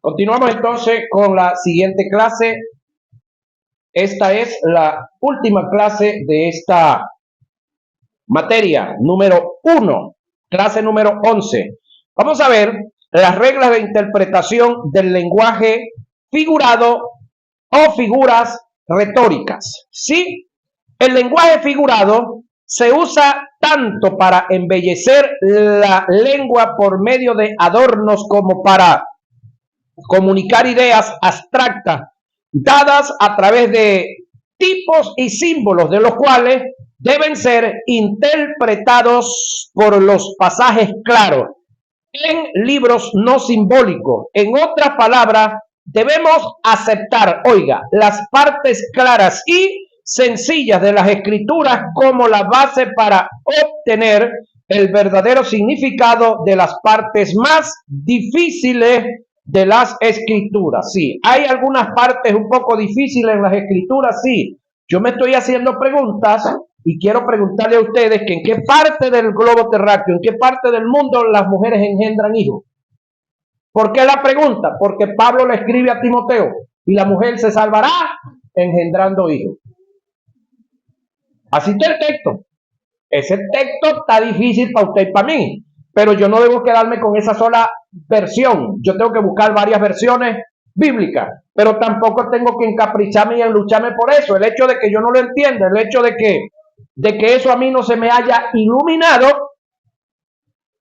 Continuamos entonces con la siguiente clase. Esta es la última clase de esta materia, número 1, clase número 11. Vamos a ver las reglas de interpretación del lenguaje figurado o figuras retóricas. ¿Sí? El lenguaje figurado se usa tanto para embellecer la lengua por medio de adornos como para comunicar ideas abstractas dadas a través de tipos y símbolos de los cuales deben ser interpretados por los pasajes claros en libros no simbólicos. En otras palabras, debemos aceptar, oiga, las partes claras y sencillas de las escrituras como la base para obtener el verdadero significado de las partes más difíciles de las escrituras. Sí, hay algunas partes un poco difíciles en las escrituras, sí. Yo me estoy haciendo preguntas y quiero preguntarle a ustedes que en qué parte del globo terráqueo, en qué parte del mundo las mujeres engendran hijos. ¿Por qué la pregunta? Porque Pablo le escribe a Timoteo y la mujer se salvará engendrando hijos. Así está el texto. Ese texto está difícil para usted y para mí, pero yo no debo quedarme con esa sola versión. Yo tengo que buscar varias versiones bíblicas, pero tampoco tengo que encapricharme y enlucharme por eso. El hecho de que yo no lo entienda, el hecho de que eso a mí no se me haya iluminado,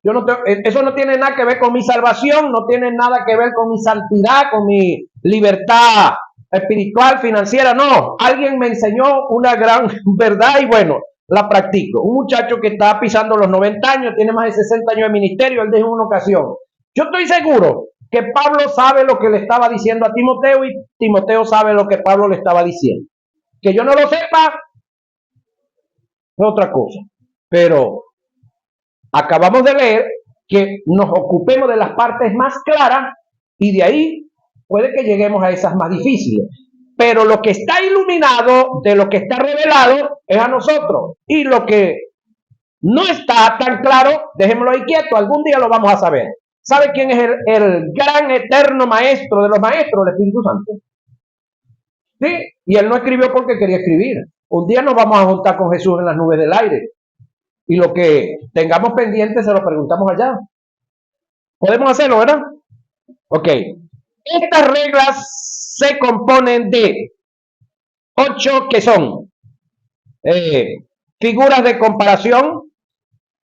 yo no eso no tiene nada que ver con mi salvación, no tiene nada que ver con mi santidad, con mi libertad espiritual, financiera, no. Alguien me enseñó una gran verdad y bueno, la practico. Un muchacho que está pisando los 90 años, tiene más de 60 años de ministerio, él dijo en una ocasión, yo estoy seguro que Pablo sabe lo que le estaba diciendo a Timoteo y Timoteo sabe lo que Pablo le estaba diciendo. Que yo no lo sepa es otra cosa, pero acabamos de leer que nos ocupemos de las partes más claras y de ahí puede que lleguemos a esas más difíciles. Pero lo que está iluminado de lo que está revelado es a nosotros. Y lo que no está tan claro, dejémoslo ahí quieto, algún día lo vamos a saber. ¿Sabe quién es el gran eterno maestro de los maestros? El Espíritu Santo. ¿Sí? Y él no escribió porque quería escribir. Un día nos vamos a juntar con Jesús en las nubes del aire. Y lo que tengamos pendiente se lo preguntamos allá. ¿Podemos hacerlo, verdad? Ok. Estas reglas se componen de 8 que son figuras de comparación,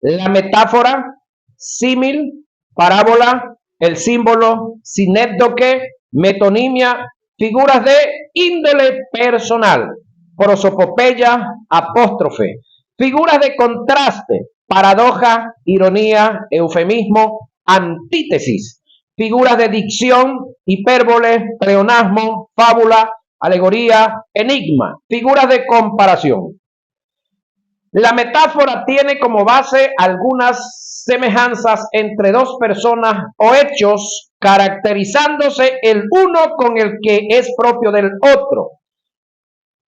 la metáfora, símil, parábola, el símbolo, sinécdoque, metonimia, figuras de índole personal, prosopopeya, apóstrofe, figuras de contraste, paradoja, ironía, eufemismo, antítesis, figuras de dicción, hipérbole, pleonasmo, fábula, alegoría, enigma, figuras de comparación. La metáfora tiene como base algunas semejanzas entre dos personas o hechos, caracterizándose el uno con el que es propio del otro.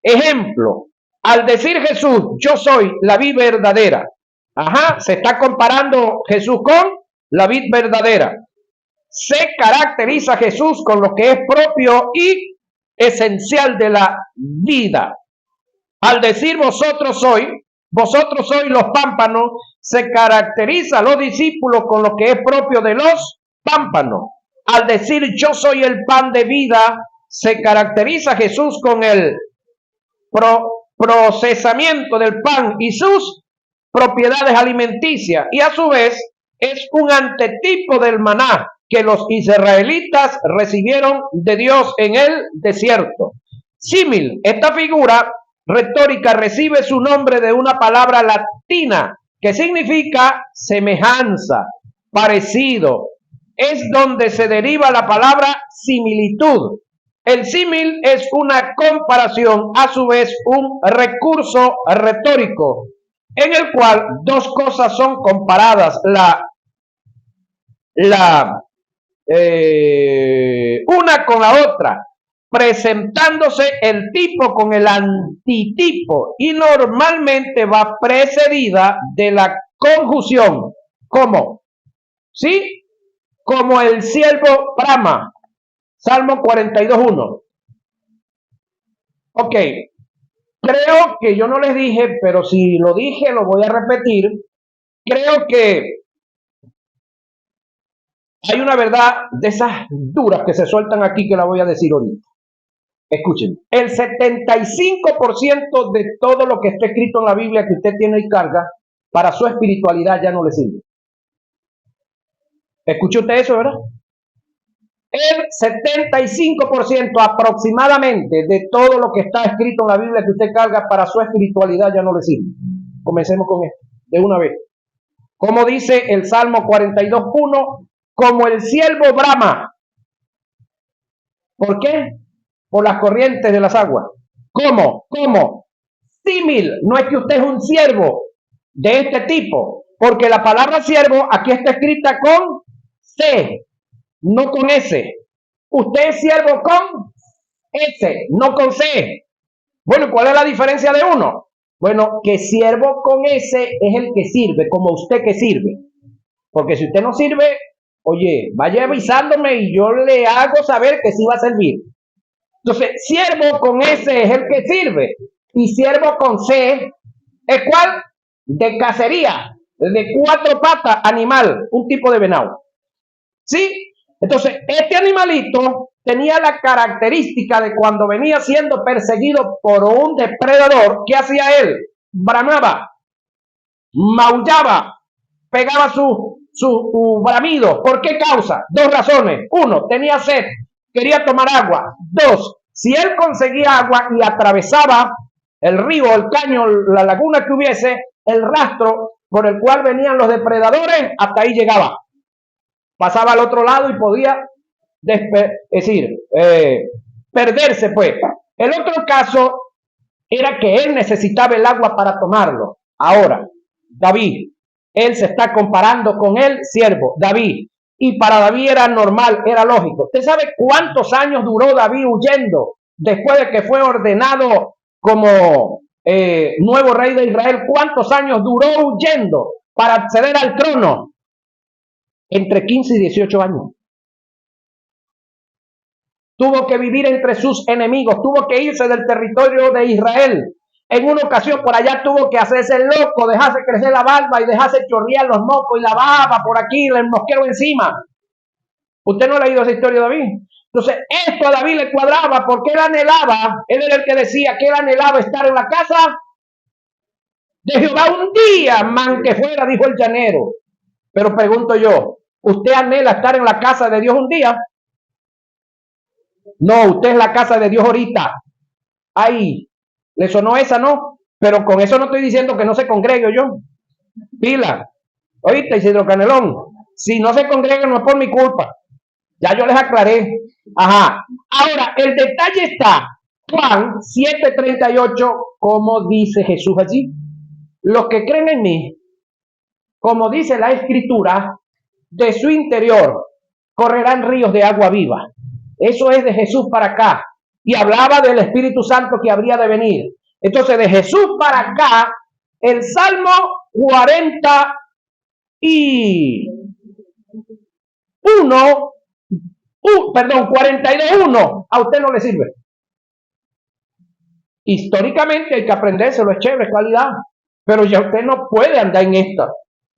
Ejemplo, al decir Jesús, yo soy la vid verdadera. Ajá, se está comparando Jesús con la vid verdadera. Se caracteriza Jesús con lo que es propio y esencial de la vida. Al decir vosotros sois los pámpanos, se caracteriza a los discípulos con lo que es propio de los pámpanos. Al decir yo soy el pan de vida, se caracteriza Jesús con el procesamiento del pan y sus propiedades alimenticias, y a su vez es un antetipo del maná que los israelitas recibieron de Dios en el desierto. Símil, esta figura retórica recibe su nombre de una palabra latina que significa semejanza, parecido. Es donde se deriva la palabra similitud. El símil es una comparación, a su vez un recurso retórico, en el cual dos cosas son comparadas, una con la otra, presentándose el tipo con el antitipo y normalmente va precedida de la conjunción, como, ¿sí? Como el siervo brama, Salmo 42:1. Ok, creo que yo no les dije, pero si lo dije, lo voy a repetir. Creo que hay una verdad de esas duras que se sueltan aquí que la voy a decir ahorita. Escuchen, el 75% de todo lo que está escrito en la Biblia que usted tiene y carga, para su espiritualidad ya no le sirve. ¿Escuchó usted eso, verdad? El 75% aproximadamente de todo lo que está escrito en la Biblia que usted carga para su espiritualidad ya no le sirve. Comencemos con esto, de una vez. Como dice el Salmo 42:1, como el siervo brama. ¿Por qué? Por las corrientes de las aguas. ¿Cómo? ¿Cómo? Símil. No es que usted es un siervo de este tipo, porque la palabra siervo aquí está escrita con C, no con S. Usted es siervo con S, no con C. Bueno, ¿cuál es la diferencia de uno? Bueno, que siervo con S es el que sirve, como usted que sirve. Porque si usted no sirve, oye, vaya avisándome y yo le hago saber que sí va a servir. Entonces, siervo con S es el que sirve. Y siervo con C es ¿cuál? De cacería, de 4 patas, animal, un tipo de venado. ¿Sí? Entonces, este animalito tenía la característica de cuando venía siendo perseguido por un depredador, ¿qué hacía él? Bramaba, maullaba, pegaba su bramido. ¿Por qué causa? 2 razones. 1, tenía sed, quería tomar agua. 2, si él conseguía agua y atravesaba el río, el caño, la laguna que hubiese, el rastro por el cual venían los depredadores, hasta ahí llegaba. Pasaba al otro lado y podía, perderse, pues. El otro caso era que él necesitaba el agua para tomarlo. Ahora, David, él se está comparando con el siervo, David. Y para David era normal, era lógico. ¿Usted sabe cuántos años duró David huyendo después de que fue ordenado como nuevo rey de Israel? ¿Cuántos años duró huyendo para acceder al trono? Entre 15 y 18 años. Tuvo que vivir entre sus enemigos, tuvo que irse del territorio de Israel. En una ocasión por allá tuvo que hacerse el loco, dejarse crecer la barba y dejarse chorrear los mocos y la baba por aquí, el mosquero encima. ¿Usted no ha leído esa historia de David? Entonces, esto a David le cuadraba porque él anhelaba, él era el que decía que él anhelaba estar en la casa de Jehová un día, man que fuera, dijo el llanero. Pero pregunto yo, ¿usted anhela estar en la casa de Dios un día? No, usted es la casa de Dios ahorita. Ay, le sonó esa, ¿no? Pero con eso no estoy diciendo que no se congregue yo. Pila. Oíste, Isidro Canelón. Si no se congrega no es por mi culpa. Ya yo les aclaré. Ajá. Ahora, el detalle está. Juan 7:38, como dice Jesús allí. Los que creen en mí, como dice la Escritura, de su interior correrán ríos de agua viva. Eso es de Jesús para acá. Y hablaba del Espíritu Santo que habría de venir. Entonces, de Jesús para acá, el Salmo 42:1, a usted no le sirve. Históricamente hay que aprendérselo, es chévere, es calidad. Pero ya usted no puede andar en esta.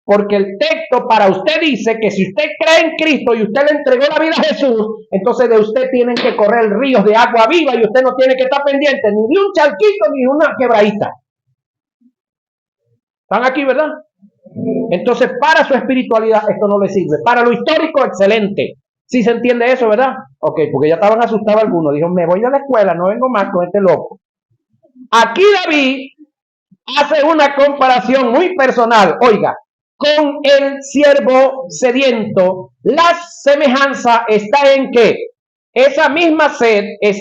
Porque el texto para usted dice que si usted cree en Cristo y usted le entregó la vida a Jesús, entonces de usted tienen que correr ríos de agua viva y usted no tiene que estar pendiente ni de un charquito ni de una quebradita. ¿Están aquí, verdad? Entonces para su espiritualidad esto no le sirve. Para lo histórico, excelente. ¿Sí se entiende eso, verdad? Ok, porque ya estaban asustados algunos. Dijeron, me voy a la escuela, no vengo más con este loco. Aquí David hace una comparación muy personal. Oiga, con el siervo sediento, la semejanza está en que esa misma sed es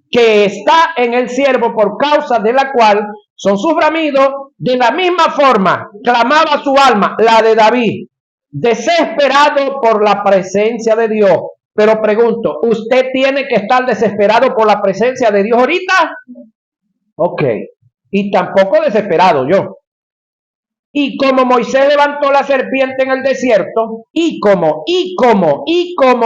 que está en el siervo por causa de la cual son sus bramidos, de la misma forma clamaba su alma, la de David, desesperado por la presencia de Dios. Pero pregunto, ¿usted tiene que estar desesperado por la presencia de Dios ahorita? Ok, y tampoco desesperado yo. Y como Moisés levantó la serpiente en el desierto, y como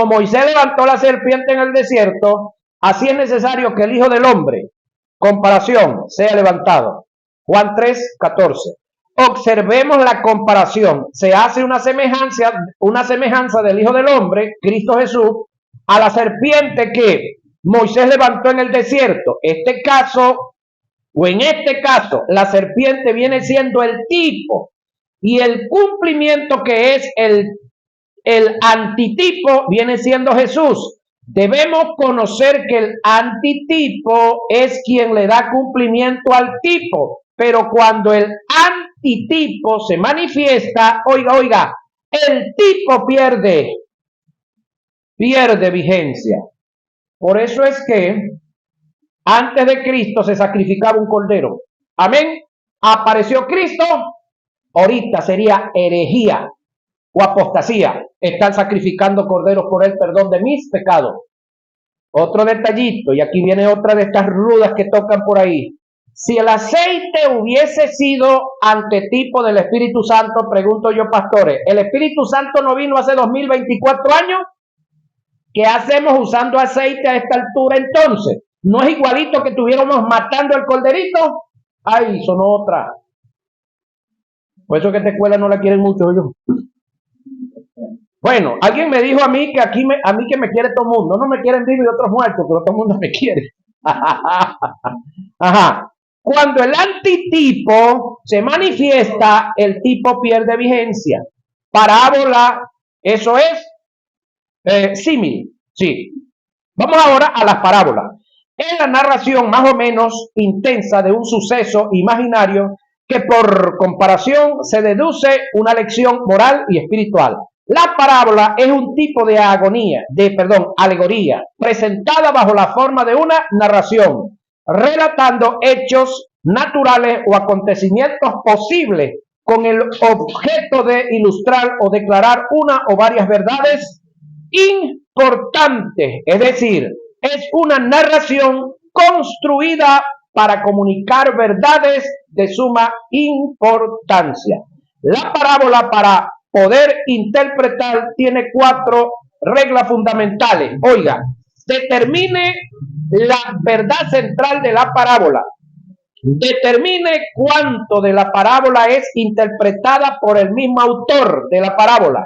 Moisés levantó la serpiente en el desierto, así es necesario que el Hijo del Hombre, comparación, sea levantado. Juan 3:14. Observemos la comparación. Se hace una semejanza del Hijo del Hombre, Cristo Jesús, a la serpiente que Moisés levantó en el desierto. En este caso, la serpiente viene siendo el tipo y el cumplimiento que es el antitipo viene siendo Jesús. Debemos conocer que el antitipo es quien le da cumplimiento al tipo, pero cuando el antitipo se manifiesta, oiga, el tipo pierde vigencia. Por eso es que antes de Cristo se sacrificaba un cordero. Amén. Apareció Cristo, ahorita sería herejía o apostasía. Están sacrificando corderos por el perdón de mis pecados. Otro detallito, y aquí viene otra de estas rudas que tocan por ahí. Si el aceite hubiese sido antetipo del Espíritu Santo, pregunto yo, pastores, ¿el Espíritu Santo no vino hace 2024 años? ¿Qué hacemos usando aceite a esta altura entonces? ¿No es igualito que estuviéramos matando al corderito? Ay, son otra. Por eso que esta escuela no la quieren mucho yo. Bueno, alguien me dijo a mí que a mí que me quiere todo el mundo. No me quieren vivos y otros muertos, pero todo el mundo me quiere. Ajá. Cuando el antitipo se manifiesta, el tipo pierde vigencia. Parábola, eso es símil. Sí. Vamos ahora a las parábolas. Es la narración más o menos intensa de un suceso imaginario que por comparación se deduce una lección moral y espiritual. La parábola es un tipo de alegoría, presentada bajo la forma de una narración, relatando hechos naturales o acontecimientos posibles con el objeto de ilustrar o declarar una o varias verdades importantes, es decir, es una narración construida para comunicar verdades de suma importancia. La parábola, para poder interpretar, tiene 4 reglas fundamentales. Oiga, determine la verdad central de la parábola. Determine cuánto de la parábola es interpretada por el mismo autor de la parábola.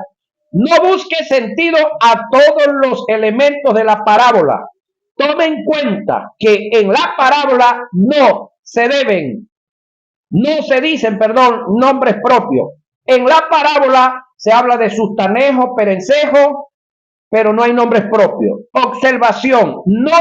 No busque sentido a todos los elementos de la parábola. Tome en cuenta que en la parábola no se dicen nombres propios. En la parábola se habla de sustanejo, perencejo, pero no hay nombres propios. Observación, no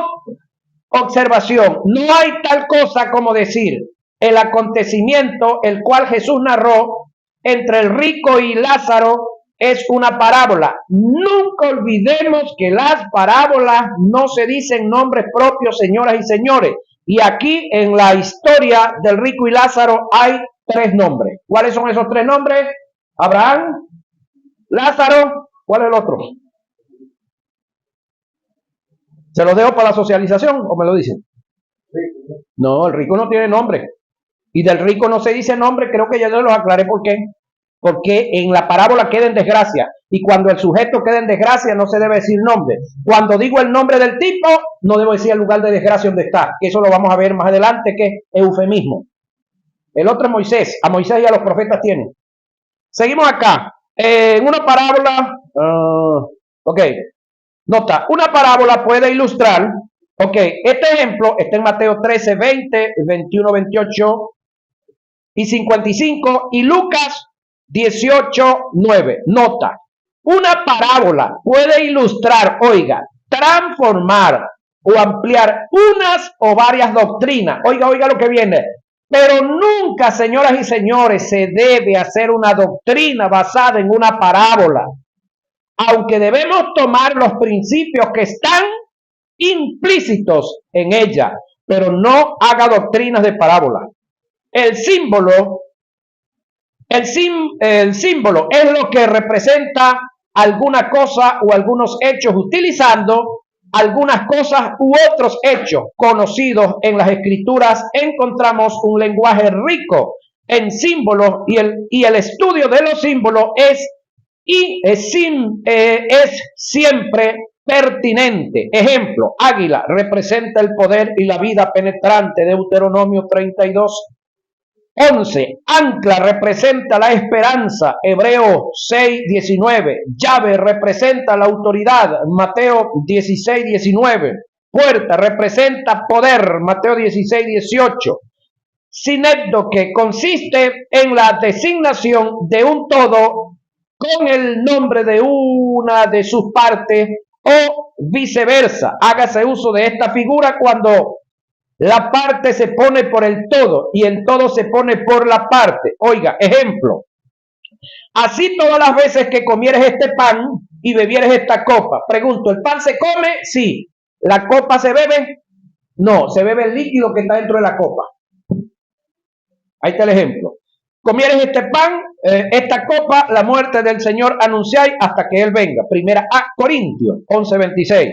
hay tal cosa como decir el acontecimiento el cual Jesús narró entre el rico y Lázaro es una parábola. Nunca olvidemos que las parábolas no se dicen nombres propios, señoras y señores. Y aquí en la historia del rico y Lázaro hay 3 nombres. ¿Cuáles son esos 3 nombres? Abraham, Lázaro, ¿cuál es el otro? ¿Se lo dejo para la socialización o me lo dicen? No, el rico no tiene nombre. Y del rico no se dice nombre, creo que ya les lo aclaré por qué. Porque en la parábola queda en desgracia. Y cuando el sujeto queda en desgracia no se debe decir nombre. Cuando digo el nombre del tipo, no debo decir el lugar de desgracia donde está. Eso lo vamos a ver más adelante, que es eufemismo. El otro es Moisés. A Moisés y a los profetas tienen. Seguimos acá. En una parábola, nota, una parábola puede ilustrar, este ejemplo está en Mateo 13, 20, 21, 28 y 55 y Lucas 18, 9. Nota, una parábola puede ilustrar, transformar o ampliar unas o varias doctrinas. Oiga lo que viene. Pero nunca, señoras y señores, se debe hacer una doctrina basada en una parábola. Aunque debemos tomar los principios que están implícitos en ella, pero no haga doctrinas de parábola. El símbolo es lo que representa alguna cosa o algunos hechos, utilizando algunas cosas u otros hechos conocidos en las escrituras. Encontramos un lenguaje rico en símbolos y el estudio de los símbolos es siempre pertinente. Ejemplo, águila representa el poder y la vida penetrante, Deuteronomio 32:11. Ancla representa la esperanza, Hebreos 6:19. Llave representa la autoridad, Mateo 16:19. Puerta representa poder, Mateo 16:18. Sinécdoque consiste en la designación de un todo con el nombre de una de sus partes o viceversa. Hágase uso de esta figura cuando la parte se pone por el todo y el todo se pone por la parte. Oiga, ejemplo. Así todas las veces que comieres este pan y bebieres esta copa. Pregunto, ¿el pan se come? Sí. ¿La copa se bebe? No, se bebe el líquido que está dentro de la copa. Ahí está el ejemplo. Comieres este pan, esta copa, la muerte del Señor anunciáis hasta que Él venga. Primera a Corintios 11:26.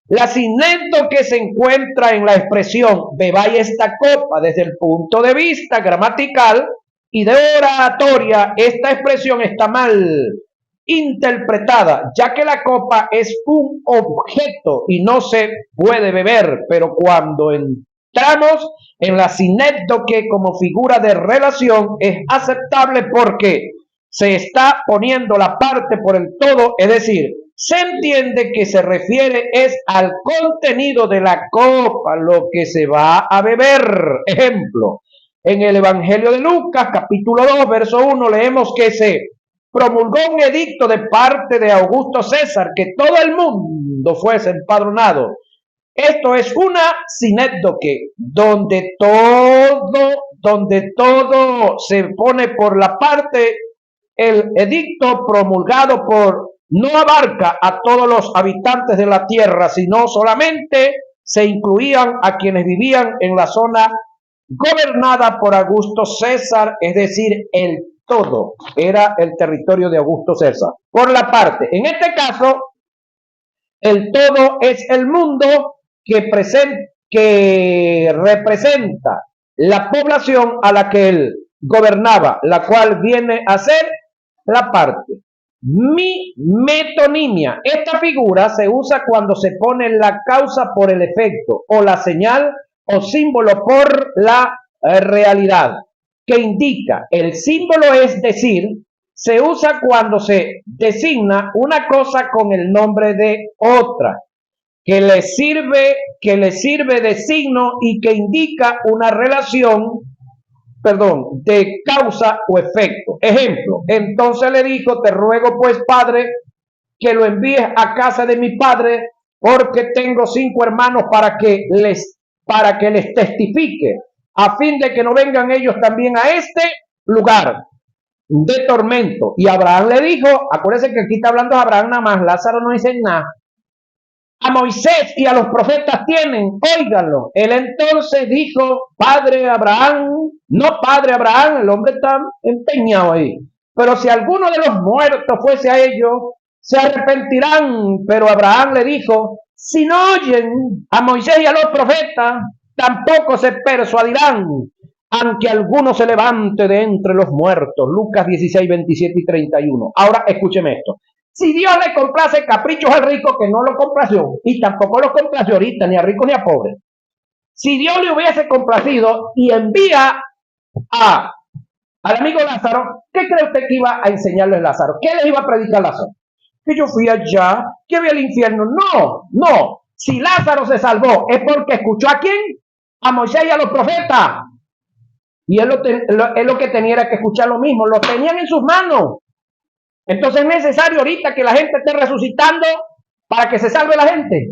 La sinécdoque se encuentra en la expresión bebáis esta copa desde el punto de vista gramatical y de oratoria. Esta expresión está mal interpretada, ya que la copa es un objeto y no se puede beber, pero cuando entramos en la sinécdoque como figura de relación es aceptable porque se está poniendo la parte por el todo, es decir, se entiende que se refiere es al contenido de la copa, lo que se va a beber. Ejemplo, en el Evangelio de Lucas, capítulo 2, verso 1, leemos que se promulgó un edicto de parte de Augusto César que todo el mundo fuese empadronado. Esto es una sinécdoque donde todo se pone por la parte. El edicto promulgado no abarca a todos los habitantes de la tierra, sino solamente se incluían a quienes vivían en la zona gobernada por Augusto César, es decir, el todo era el territorio de Augusto César. Por la parte, en este caso, el todo es el mundo que representa la población a la que él gobernaba, la cual viene a ser la parte. Mi metonimia. Esta figura se usa cuando se pone la causa por el efecto o la señal o símbolo por la realidad que indica. El símbolo, es decir, se usa cuando se designa una cosa con el nombre de otra, que le sirve de signo y que indica una relación, de causa o efecto. Ejemplo, entonces le dijo, te ruego pues, padre, que lo envíes a casa de mi padre, porque tengo 5 hermanos para que les testifique, a fin de que no vengan ellos también a este lugar de tormento. Y Abraham le dijo, acuérdense que aquí está hablando de Abraham nada más, Lázaro no dice nada. A Moisés y a los profetas tienen, óiganlo. Él entonces dijo, padre Abraham, no padre Abraham, el hombre está empeñado ahí. Pero si alguno de los muertos fuese a ellos, se arrepentirán. Pero Abraham le dijo, si no oyen a Moisés y a los profetas, tampoco se persuadirán, aunque alguno se levante de entre los muertos. Lucas 16, 27 y 31. Ahora escúcheme esto. Si Dios le complace caprichos al rico, que no lo complació, y tampoco lo complació ahorita, ni a rico ni a pobre. Si Dios le hubiese complacido y envía al amigo Lázaro, ¿qué cree usted que iba a enseñarle a Lázaro? ¿Qué les iba a predicar a Lázaro? Que yo fui allá, que había el infierno. No. Si Lázaro se salvó, es porque escuchó ¿a quién? A Moisés y a los profetas. Y él lo que tenía era que escuchar lo mismo. Lo tenían en sus manos. Entonces es necesario ahorita que la gente esté resucitando para que se salve la gente.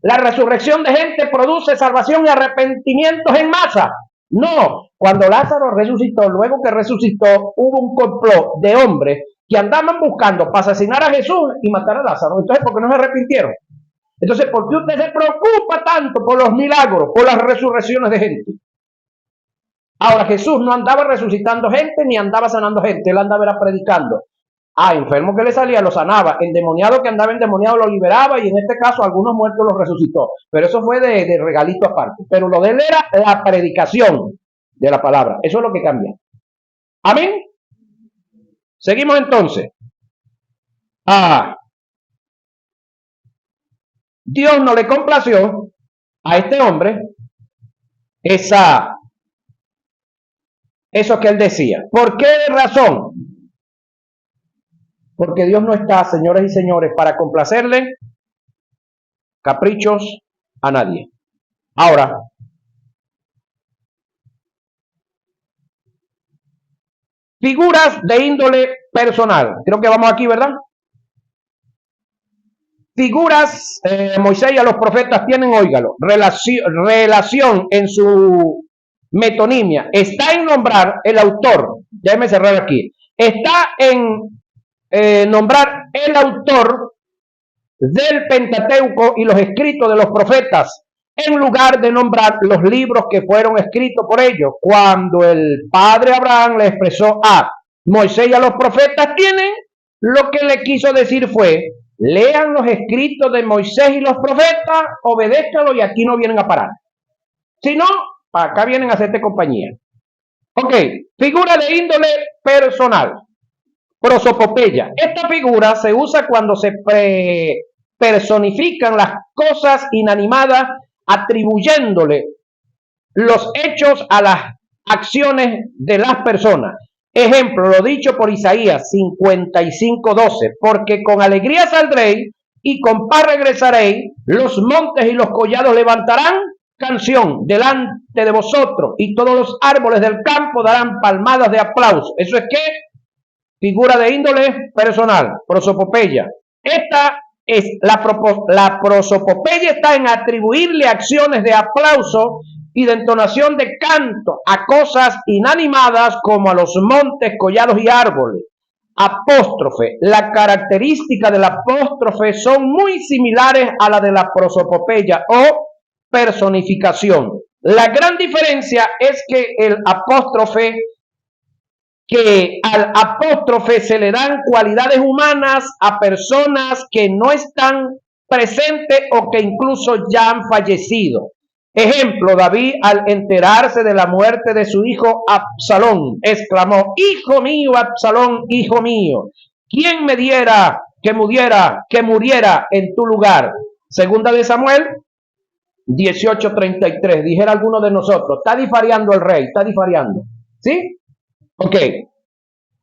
La resurrección de gente produce salvación y arrepentimientos en masa. No, cuando Lázaro resucitó, luego que resucitó, hubo un complot de hombres que andaban buscando para asesinar a Jesús y matar a Lázaro. Entonces, ¿por qué no se arrepintieron? Entonces, ¿por qué usted se preocupa tanto por los milagros, por las resurrecciones de gente? Ahora, Jesús no andaba resucitando gente ni andaba sanando gente, él andaba predicando. Enfermo que le salía, lo sanaba. Endemoniado que andaba endemoniado, lo liberaba. Y en este caso, algunos muertos los resucitó. Pero eso fue de regalito aparte. Pero lo de él era la predicación de la palabra. Eso es lo que cambia. Amén. Seguimos entonces. Dios no le complació a este hombre eso que él decía. ¿Por qué razón? Porque Dios no está, señores y señores, para complacerle caprichos a nadie. Ahora, figuras de índole personal. Creo que vamos aquí, ¿verdad? Figuras, Moisés y a los profetas tienen, óigalo, relación en su metonimia. Está en nombrar el autor, déjeme cerrar aquí, está en nombrar el autor del Pentateuco y los escritos de los profetas, en lugar de nombrar los libros que fueron escritos por ellos. Cuando el padre Abraham le expresó a Moisés y a los profetas tienen, lo que le quiso decir fue: lean los escritos de Moisés y los profetas, obedézcanlo y aquí no vienen a parar. Si no, acá vienen a hacerte compañía. Ok, figura de índole personal. Prosopopeya. Esta figura se usa cuando se personifican las cosas inanimadas, atribuyéndole los hechos a las acciones de las personas. Ejemplo, lo dicho por Isaías 55:12, porque con alegría saldréis y con paz regresaréis, los montes y los collados levantarán canción delante de vosotros y todos los árboles del campo darán palmadas de aplauso. Eso es que figura de índole personal, prosopopeya. Esta es la prosopopeya, está en atribuirle acciones de aplauso y de entonación de canto a cosas inanimadas como a los montes, collados y árboles. Apóstrofe. La característica del apóstrofe son muy similares a la de la prosopopeya o personificación. La gran diferencia es que al apóstrofe se le dan cualidades humanas a personas que no están presentes o que incluso ya han fallecido. Ejemplo, David, al enterarse de la muerte de su hijo Absalón, exclamó: hijo mío, Absalón, hijo mío, ¿quién me diera que muriera en tu lugar? Segunda de Samuel 18:33. Dijera alguno de nosotros: está difariando el rey, está difariando. ¿Sí? Ok.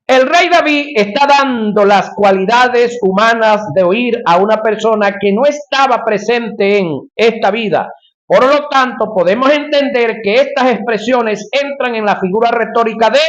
El rey David está dando las cualidades humanas de oír a una persona que no estaba presente en esta vida. Por lo tanto, podemos entender que estas expresiones entran en la figura retórica de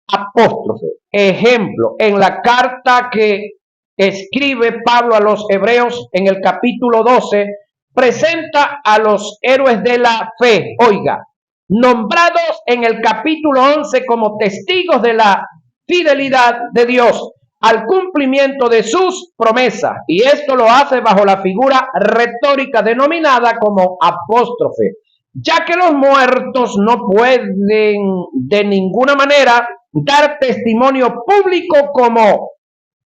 apóstrofe. Ejemplo, en la carta que escribe Pablo a los Hebreos en el capítulo 12, presenta a los héroes de la fe, oiga, nombrados en el capítulo 11 como testigos de la fidelidad de Dios al cumplimiento de sus promesas, y esto lo hace bajo la figura retórica denominada como apóstrofe, ya que los muertos no pueden de ninguna manera dar testimonio público como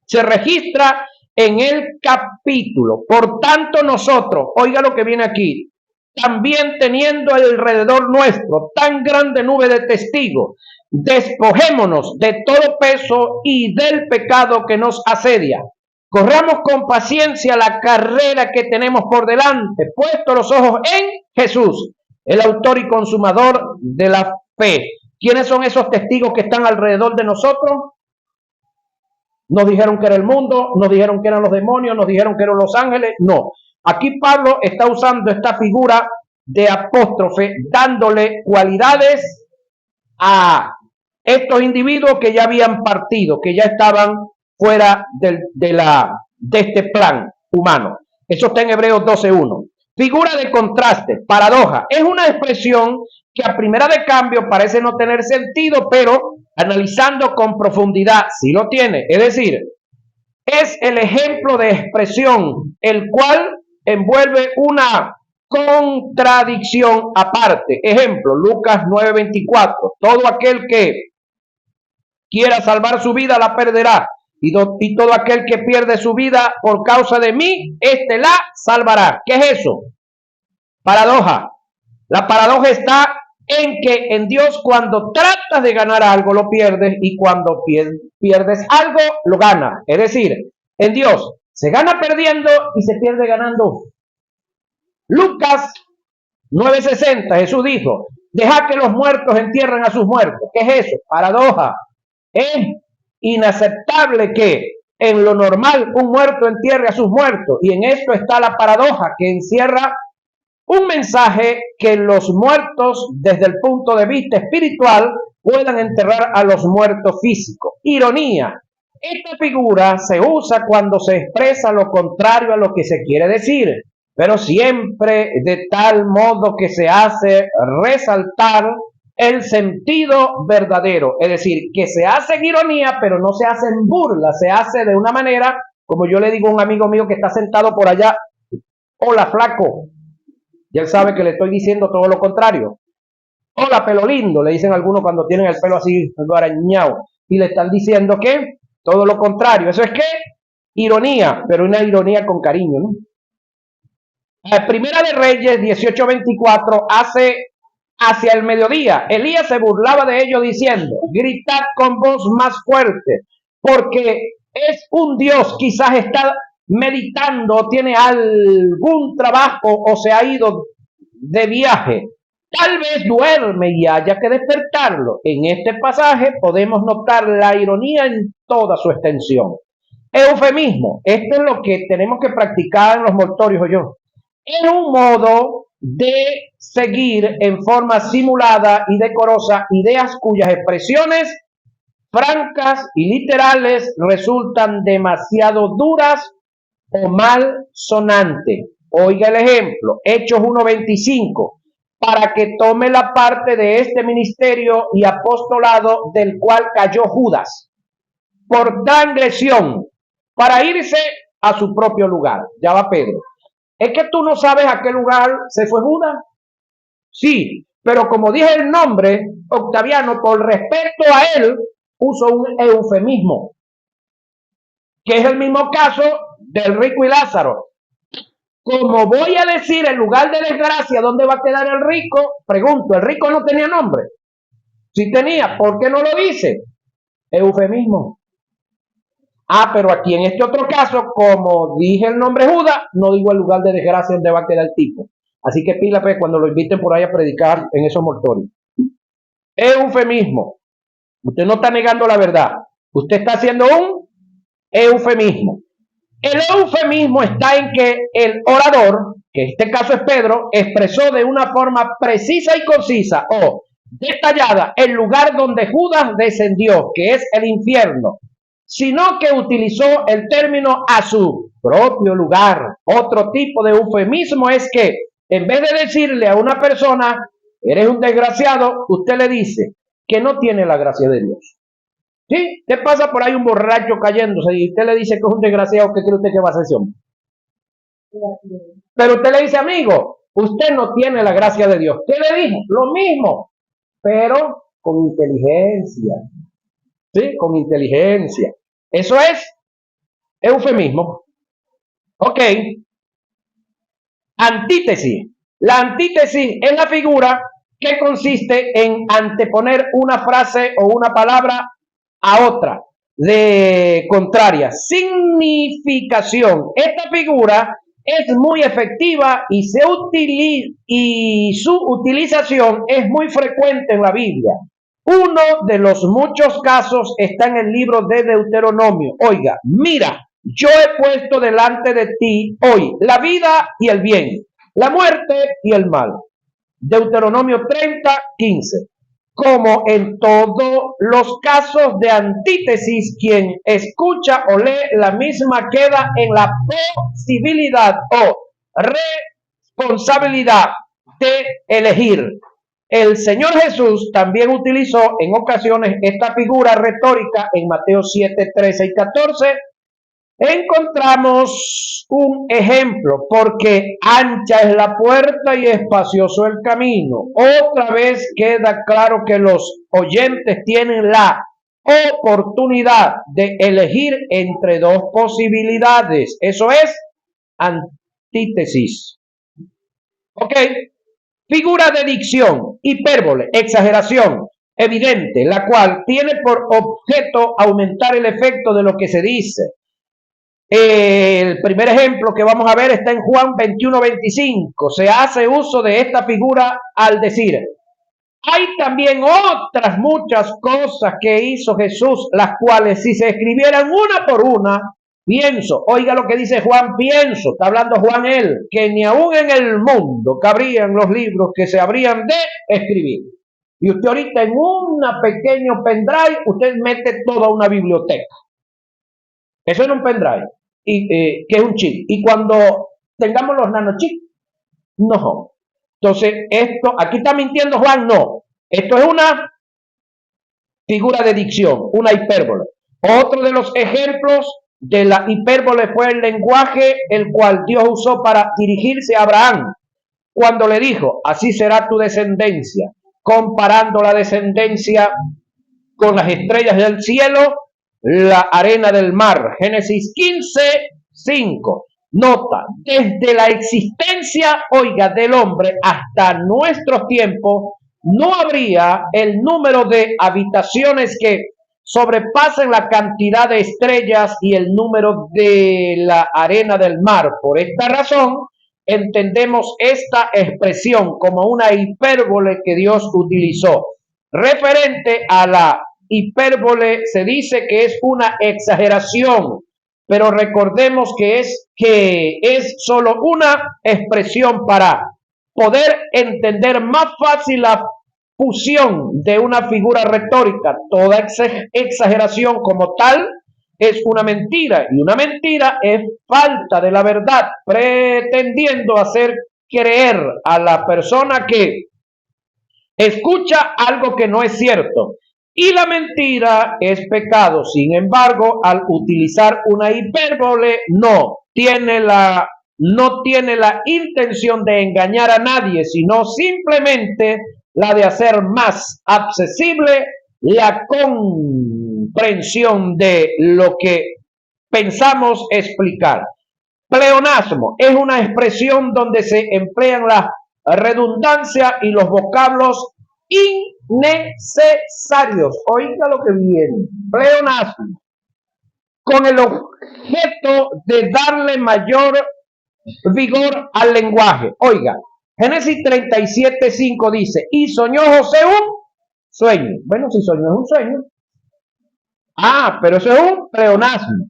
se registra en el capítulo. Por tanto, nosotros, oiga lo que viene aquí, también teniendo alrededor nuestro tan grande nube de testigos, despojémonos de todo peso y del pecado que nos asedia. Corramos con paciencia la carrera que tenemos por delante, puesto los ojos en Jesús, el autor y consumador de la fe. ¿Quiénes son esos testigos que están alrededor de nosotros? Nos dijeron que era el mundo, nos dijeron que eran los demonios, nos dijeron que eran los ángeles. No. Aquí Pablo está usando esta figura de apóstrofe, dándole cualidades a estos individuos que ya habían partido, que ya estaban fuera de este plan humano. Eso está en Hebreos 12:1. Figura de contraste, paradoja. Es una expresión que a primera de cambio parece no tener sentido, pero analizando con profundidad sí lo tiene. Es decir, es el ejemplo de expresión el cual envuelve una contradicción aparte. Ejemplo, Lucas 9:24. Todo aquel que quiera salvar su vida la perderá, y todo aquel que pierde su vida por causa de mí, éste la salvará. ¿Qué es eso? Paradoja. La paradoja está en que en Dios cuando tratas de ganar algo lo pierdes y cuando pierdes algo lo ganas. Es decir, en Dios se gana perdiendo y se pierde ganando. Lucas 9:60, Jesús dijo, deja que los muertos entierren a sus muertos. ¿Qué es eso? Paradoja. Es inaceptable que en lo normal un muerto entierre a sus muertos y en esto está la paradoja que encierra un mensaje que los muertos desde el punto de vista espiritual puedan enterrar a los muertos físicos. Ironía. Esta figura se usa cuando se expresa lo contrario a lo que se quiere decir, pero siempre de tal modo que se hace resaltar el sentido verdadero. Es decir, que se hace en ironía, pero no se hace en burla, se hace de una manera, como yo le digo a un amigo mío que está sentado por allá, hola flaco, y él sabe que le estoy diciendo todo lo contrario. Hola pelo lindo, le dicen algunos cuando tienen el pelo así arañado, y le están diciendo que todo lo contrario. ¿Eso es qué? Ironía, pero una ironía con cariño, ¿no? Primera de Reyes 18:24 hacia el mediodía. Elías se burlaba de ellos diciendo, gritad con voz más fuerte, porque es un Dios, quizás está meditando, tiene algún trabajo o se ha ido de viaje. Tal vez duerme y haya que despertarlo. En este pasaje podemos notar la ironía en toda su extensión. Eufemismo. Esto es lo que tenemos que practicar en los mortorios, yo. Es un modo de seguir en forma simulada y decorosa ideas cuyas expresiones francas y literales resultan demasiado duras o mal sonantes. Oiga el ejemplo, Hechos 1:25, para que tome la parte de este ministerio y apostolado del cual cayó Judas, por transgresión, para irse a su propio lugar. Ya va Pedro. ¿Es que tú no sabes a qué lugar se fue Judas? Sí, pero como dije el nombre, Octaviano, por respeto a él, puso un eufemismo, que es el mismo caso del rico y Lázaro. Como voy a decir el lugar de desgracia, ¿dónde va a quedar el rico? Pregunto, ¿el rico no tenía nombre? Sí tenía, ¿por qué no lo dice? Eufemismo. Ah, pero aquí en este otro caso, como dije el nombre Judas, no digo el lugar de desgracia donde va a quedar el tipo. Así que pila, pues, cuando lo inviten por ahí a predicar en esos mortorios. Eufemismo. Usted no está negando la verdad. Usted está haciendo un eufemismo. El eufemismo está en que el orador, que en este caso es Pedro, expresó de una forma precisa y concisa o detallada el lugar donde Judas descendió, que es el infierno, sino que utilizó el término a su propio lugar. Otro tipo de eufemismo es que en vez de decirle a una persona, eres un desgraciado, usted le dice que no tiene la gracia de Dios. ¿Sí? ¿Qué pasa por ahí un borracho cayéndose y usted le dice que es un desgraciado? ¿Qué cree usted que va a hacer ese hombre? Pero usted le dice, amigo, usted no tiene la gracia de Dios. ¿Qué le dijo? Lo mismo, pero con inteligencia. ¿Sí? Con inteligencia. Eso es eufemismo. Ok. Antítesis. La antítesis es la figura que consiste en anteponer una frase o una palabra a otra de contraria significación. Esta figura es muy efectiva y su utilización es muy frecuente en la Biblia. Uno de los muchos casos está en el libro de Deuteronomio. Oiga, mira, yo he puesto delante de ti hoy la vida y el bien, la muerte y el mal. Deuteronomio 30:15. Como en todos los casos de antítesis, quien escucha o lee la misma queda en la posibilidad o responsabilidad de elegir. El Señor Jesús también utilizó en ocasiones esta figura retórica en Mateo 7, 13 y 14. Encontramos un ejemplo, porque ancha es la puerta y espacioso el camino. Otra vez queda claro que los oyentes tienen la oportunidad de elegir entre dos posibilidades. Eso es antítesis. Ok. Figura de dicción, hipérbole, exageración evidente, la cual tiene por objeto aumentar el efecto de lo que se dice. El primer ejemplo que vamos a ver está en Juan 21:25. Se hace uso de esta figura al decir: hay también otras muchas cosas que hizo Jesús, las cuales si se escribieran una por una, pienso, oiga lo que dice Juan, pienso, está hablando Juan él, que ni aún en el mundo cabrían los libros que se habrían de escribir. Y usted ahorita en un pequeño pendrive, usted mete toda una biblioteca. Eso en un pendrive, que es un chip. Y cuando tengamos los nanochips, no. Entonces, esto, aquí está mintiendo Juan, no. Esto es una figura de dicción, una hipérbole. Otro de los ejemplos de la hipérbole fue el lenguaje el cual Dios usó para dirigirse a Abraham, cuando le dijo: así será tu descendencia, comparando la descendencia con las estrellas del cielo, la arena del mar. Génesis 15:5. Nota, desde la existencia, oiga, del hombre hasta nuestros tiempos, no habría el número de habitaciones que sobrepasen la cantidad de estrellas y el número de la arena del mar. Por esta razón, entendemos esta expresión como una hipérbole que Dios utilizó. Referente a la hipérbole, se dice que es una exageración, pero recordemos que es solo una expresión para poder entender más fácil la fusión de una figura retórica. Toda exageración como tal es una mentira, y una mentira es falta de la verdad, pretendiendo hacer creer a la persona que escucha algo que no es cierto. Y la mentira es pecado. Sin embargo, al utilizar una hipérbole, no tiene la intención de engañar a nadie, sino simplemente la de hacer más accesible la comprensión de lo que pensamos explicar. Pleonasmo es una expresión donde se emplean la redundancia y los vocablos innecesarios. Oiga lo que viene. Pleonasmo, con el objeto de darle mayor vigor al lenguaje. Oiga, Génesis 37:5 dice: y soñó José un sueño. Bueno, si soñó es un sueño. Pero eso es un pleonasmo.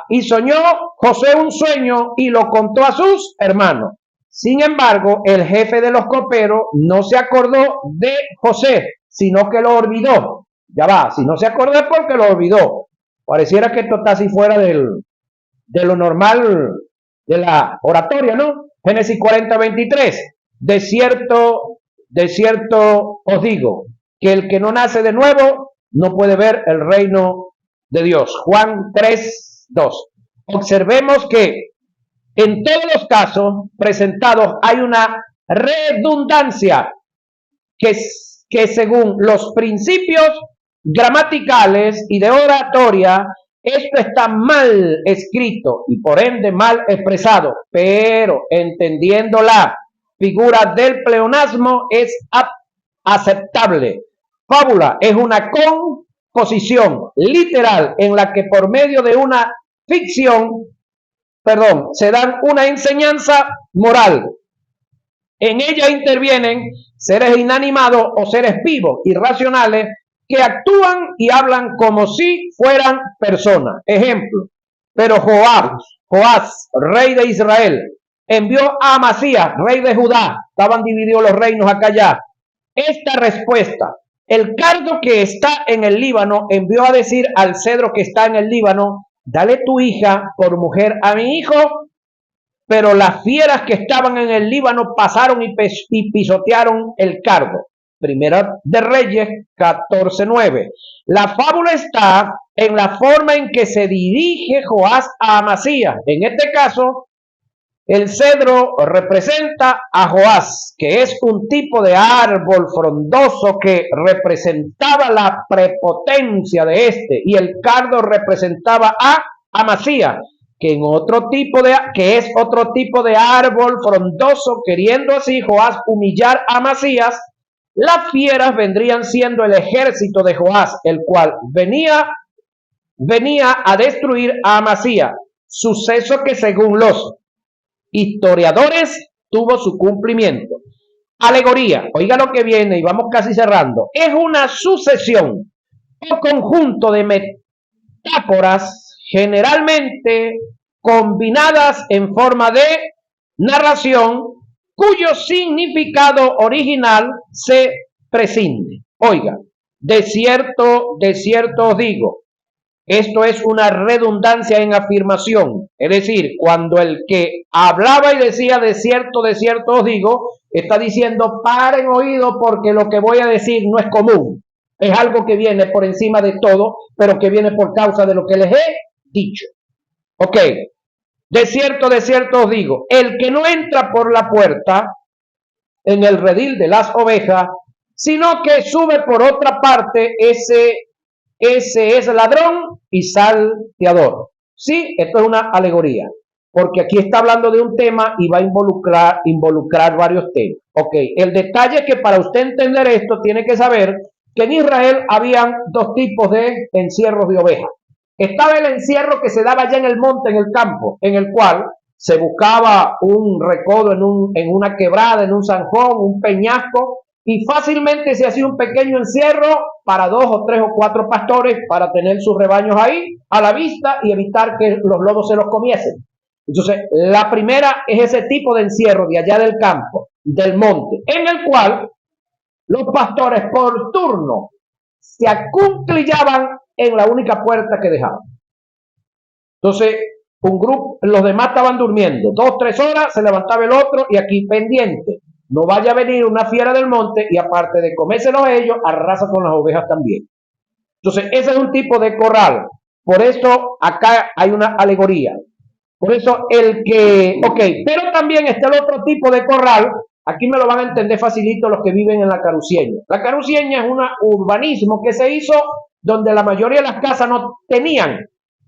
Y soñó José un sueño y lo contó a sus hermanos. Sin embargo, el jefe de los coperos no se acordó de José, sino que lo olvidó. Ya va, si no se acordó es porque lo olvidó. Pareciera que esto está así fuera de lo normal de la oratoria, ¿no? Génesis 40:23. De cierto os digo, que el que no nace de nuevo no puede ver el reino de Dios. Juan 3:2. Observemos que en todos los casos presentados hay una redundancia que según los principios gramaticales y de oratoria, esto está mal escrito y por ende mal expresado, pero entendiendo la figura del pleonasmo es aceptable. Fábula es una composición literal en la que por medio de una ficción, se dan una enseñanza moral. En ella intervienen seres inanimados o seres vivos, irracionales, que actúan y hablan como si fueran personas. Ejemplo, pero Joás, rey de Israel, envió a Amasías, rey de Judá. Estaban divididos los reinos acá allá. Esta respuesta: el cardo que está en el Líbano envió a decir al cedro que está en el Líbano: dale tu hija por mujer a mi hijo. Pero las fieras que estaban en el Líbano pasaron y pisotearon el cardo. Primera de Reyes 14:9. La fábula está en la forma en que se dirige Joás a Amasías. En este caso, el cedro representa a Joás, que es un tipo de árbol frondoso que representaba la prepotencia de este, y el cardo representaba a Amasías, que es otro tipo de árbol frondoso, queriendo así Joás humillar a Amasías. Las fieras vendrían siendo el ejército de Joás, el cual venía a destruir a Amasías, suceso que según los historiadores tuvo su cumplimiento. Alegoría, oiga lo que viene y vamos casi cerrando, es una sucesión o conjunto de metáforas generalmente combinadas en forma de narración cuyo significado original se prescinde. Oiga, de cierto os digo, esto es una redundancia en afirmación, es decir, cuando el que hablaba y decía de cierto os digo, está diciendo paren oído porque lo que voy a decir no es común, es algo que viene por encima de todo, pero que viene por causa de lo que les he dicho. Ok, de cierto os digo, el que no entra por la puerta en el redil de las ovejas, sino que sube por otra parte, ese es ladrón y salteador. Sí, esto es una alegoría, porque aquí está hablando de un tema y va a involucrar varios temas. Ok, el detalle es que para usted entender esto tiene que saber que en Israel habían dos tipos de encierros de ovejas. Estaba el encierro que se daba allá en el monte, en el campo, en el cual se buscaba un recodo en una quebrada, en un zanjón, un peñasco, y fácilmente se hacía un pequeño encierro para 2 o 3 o 4 pastores para tener sus rebaños ahí a la vista y evitar que los lobos se los comiesen. Entonces, la primera es ese tipo de encierro de allá del campo, del monte, en el cual los pastores por turno se acunclillaban en la única puerta que dejaban. Entonces, un grupo, los demás estaban durmiendo, 2 o 3 horas, se levantaba el otro y aquí pendiente. No vaya a venir una fiera del monte y aparte de comérselos ellos, arrasa con las ovejas también. Entonces, ese es un tipo de corral. Por eso acá hay una alegoría. Por eso pero también está el otro tipo de corral. Aquí me lo van a entender facilito los que viven en la Carucieña. La Carucieña es un urbanismo que se hizo donde la mayoría de las casas no tenían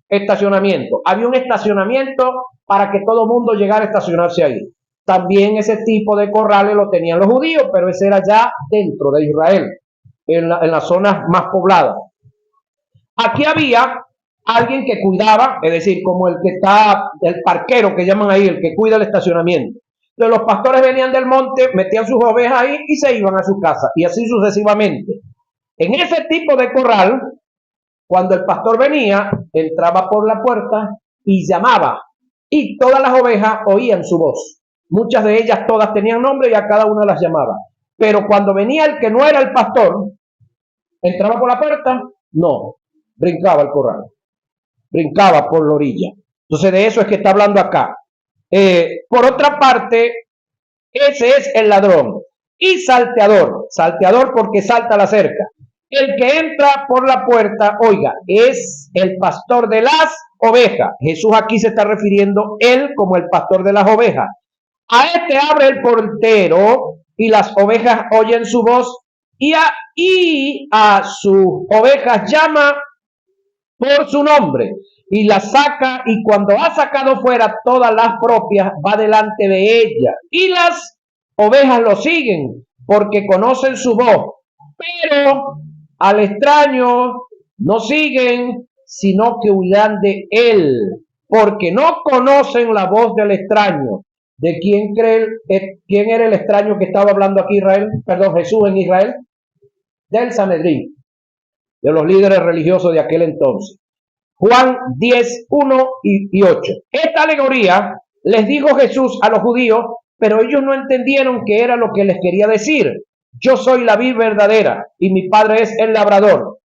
estacionamiento. Había un estacionamiento para que todo el mundo llegara a estacionarse ahí. También ese tipo de corrales lo tenían los judíos, pero ese era ya dentro de Israel, en las zonas más pobladas. Aquí había alguien que cuidaba, es decir, como el que está, el parquero que llaman ahí, el que cuida el estacionamiento. Entonces los pastores venían del monte, metían sus ovejas ahí y se iban a su casa, y así sucesivamente. En ese tipo de corral, cuando el pastor venía, entraba por la puerta y llamaba, y todas las ovejas oían su voz. Muchas de ellas todas tenían nombre y a cada una las llamaba. Pero cuando venía el que no era el pastor, entraba por la puerta, no, brincaba el corral, brincaba por la orilla. Entonces de eso es que está hablando acá. Por otra parte, ese es el ladrón y salteador porque salta la cerca. El que entra por la puerta, oiga, es el pastor de las ovejas. Jesús aquí se está refiriendo él como el pastor de las ovejas. A este abre el portero y las ovejas oyen su voz y a sus ovejas llama por su nombre y las saca, y cuando ha sacado fuera todas las propias va delante de ella y las ovejas lo siguen porque conocen su voz, pero al extraño no siguen sino que huirán de él porque no conocen la voz del extraño. ¿De quién era el extraño que estaba hablando aquí Jesús en Israel? Del Sanedrín, de los líderes religiosos de aquel entonces. Juan 10, 1 y 8. Esta alegoría les dijo Jesús a los judíos, pero ellos no entendieron qué era lo que les quería decir. Yo soy la vid verdadera y mi Padre es el labrador.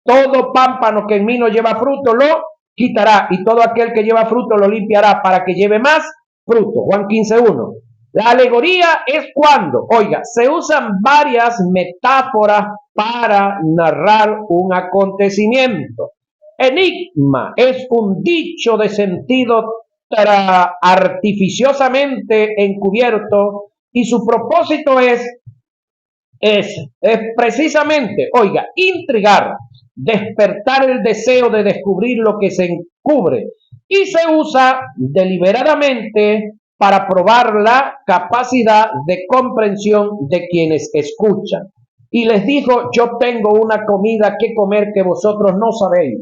Todo pámpano que en mí no lleva fruto lo quitará y todo aquel que lleva fruto lo limpiará para que lleve más fruto. Juan 15, 1. La alegoría es cuando, oiga, se usan varias metáforas para narrar un acontecimiento. Enigma es un dicho de sentido artificiosamente encubierto y su propósito es precisamente, oiga, intrigar, despertar el deseo de descubrir lo que se encubre y se usa deliberadamente para probar la capacidad de comprensión de quienes escuchan. Y les dijo, yo tengo una comida que comer que vosotros no sabéis.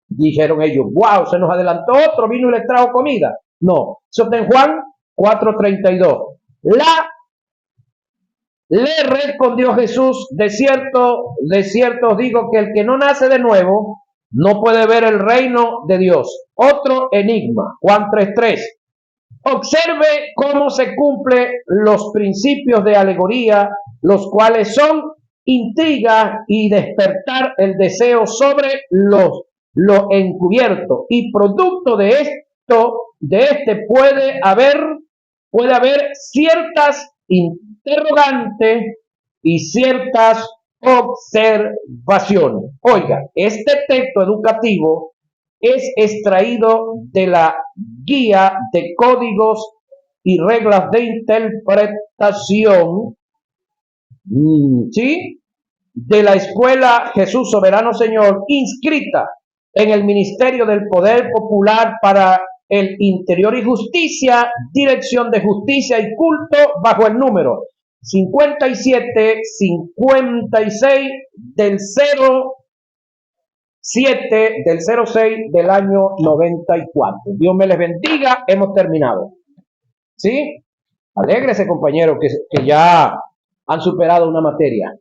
Dijeron ellos, wow, se nos adelantó otro, vino y les trajo comida. No, eso está en Juan 4:32. Le respondió Jesús, de cierto os digo que el que no nace de nuevo no puede ver el reino de Dios. Otro enigma, Juan 3:3. Observe cómo se cumplen los principios de alegoría, los cuales son intriga y despertar el deseo sobre lo encubierto. Y producto de esto, puede haber ciertas interrogantes y ciertas observaciones. Oiga, este texto educativo es extraído de la guía de códigos y reglas de interpretación, ¿sí?, de la Escuela Jesús Soberano Señor, inscrita en el Ministerio del Poder Popular para el Interior y Justicia, Dirección de Justicia y Culto, bajo el número 5756 del 06 del año 94. Dios me les bendiga. Hemos terminado. ¿Sí? Alégrese, compañero, que ya han superado una materia.